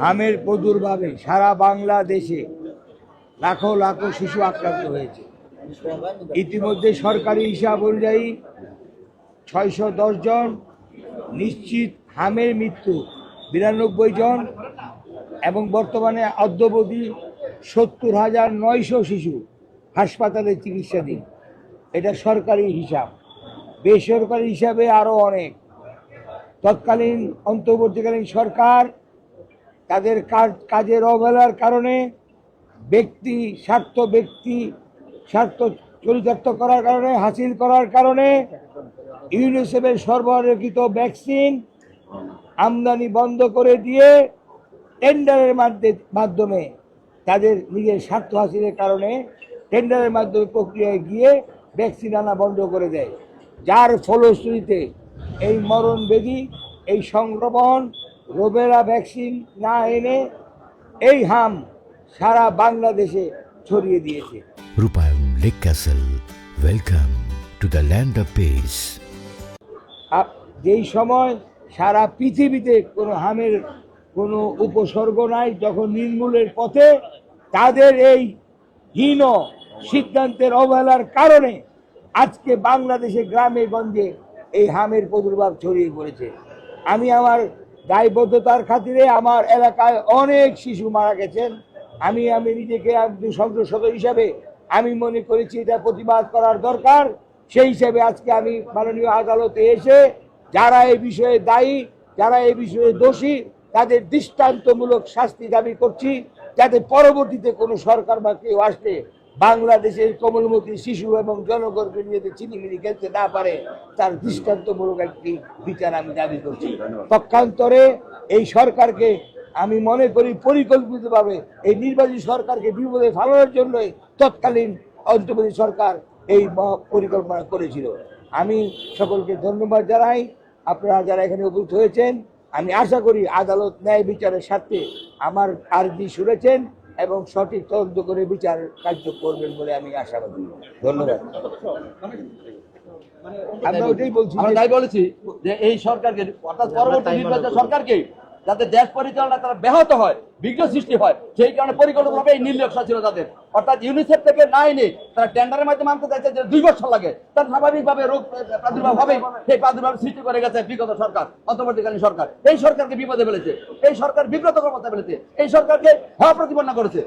হামের প্রাদুর্ভাবে সারা বাংলাদেশে লাখো লাখো শিশু আক্রান্ত হয়েছে। ইতিমধ্যে সরকারি হিসাব অনুযায়ী 610 জন, নিশ্চিত হামের মৃত্যু 92 জন, এবং বর্তমানে অদ্যাবধি 70,900 শিশু হাসপাতালে চিকিৎসাধীন। এটা সরকারি হিসাব। বেসরকারি হিসাবে আরও অনেক। তৎকালীন অন্তর্বর্তীকালীন সরকার তাদের কাজের অবহেলার কারণে ব্যক্তি স্বার্থ চরিতার্থ করার কারণে, হাসিল করার কারণে ইউনিসেফের সরবরাহকৃত ভ্যাকসিন আমদানি বন্ধ করে দিয়ে টেন্ডারের মাধ্যমে তাদের নিজের স্বার্থ হাসিলের কারণে টেন্ডারের মাধ্যমে প্রক্রিয়ায় গিয়ে ভ্যাকসিন আনা বন্ধ করে দেয়, যার ফলশ্রুতিতে এই মরণবেদী, এই সংক্রমণ, রোবেলা ভ্যাকসিন না এনে এই হাম সারা বাংলাদেশে ছড়িয়ে দিয়েছে। রূপায়ণ lake castle, welcome to the land of piece. যেই সময় সারা পৃথিবীতে কোনো হামের কোনো উপসর্গ নাই, যখন নির্মূলের পথে তাদের এই হীন সিদ্ধান্তের অবহেলার কারণে আজকে বাংলাদেশে গ্রামে গঞ্জে এই হামের প্রাদুর্ভাব ছড়িয়ে পড়েছে। আমি আমার দায়বদ্ধতার খাতিরে আমার এলাকায় অনেক শিশু মারা গেছেন। আমি নিজেকে একজন সংসদ সদস্য হিসাবে আমি মনে করেছি এটা প্রতিবাদ করার দরকার। সেই হিসাবে আজকে আমি মাননীয় আদালতে এসে যারা এই বিষয়ে দায়ী, যারা এই বিষয়ে দোষী, তাদের দৃষ্টান্তমূলক শাস্তি দাবি করছি, যাতে পরবর্তীতে কোনো সরকার বা কেউ আসলে বাংলাদেশের কোমলমতি শিশু এবং জনগণকে নিয়ে চিনিমিনি খেলতে না পারে, তার দৃষ্টান্তমূলক একটি বিচার আমি দাবি করছি। পক্ষান্তরে এই সরকারকে আমি মনে করি পরিকল্পিতভাবে এই নির্বাচিত সরকারকে বিপদে ফেলানোর জন্যই তৎকালীন অন্তর্বর্তী সরকার এই পরিকল্পনা করেছিল। আমি সকলকে ধন্যবাদ জানাই, আপনারা যারা এখানে উপস্থিত হয়েছেন। আমি আশা করি আদালত ন্যায় বিচারের স্বার্থে আমার আর্জি শুনেছেন এবং সঠিক তদন্ত করে বিচার কার্য করবেন বলে আমি আশাবাদী। ধন্যবাদ। আমরা ওটাই বলছি যে এই সরকারকে, অর্থাৎ পরবর্তী নির্বাচন সরকারকে যাতে দেশ পরিচালনা তারা ব্যাহত হয়, বিঘ্ন সৃষ্টি হয়, সেই কারণে পরিকল্পনাভাবে এই নির্লক্ষ্য ছিল তাদের। অর্থাৎ ইউনিসেফ থেকে না এনে তারা টেন্ডারের মাধ্যমে আনতে চাইছে যে 2 বছর লাগে, তার স্বাভাবিকভাবে রোগ প্রাদুর্ভাব হবে। সেই প্রাদুর্ভাব সৃষ্টি করে গেছে বিগত সরকার, অন্তর্বর্তীকালীন সরকার। এই সরকারকে বিপদে ফেলেছে, এই সরকার বিব্রত করতে ফেলেছে, এই সরকারকে হওয়া প্রতিপন্ন করেছে।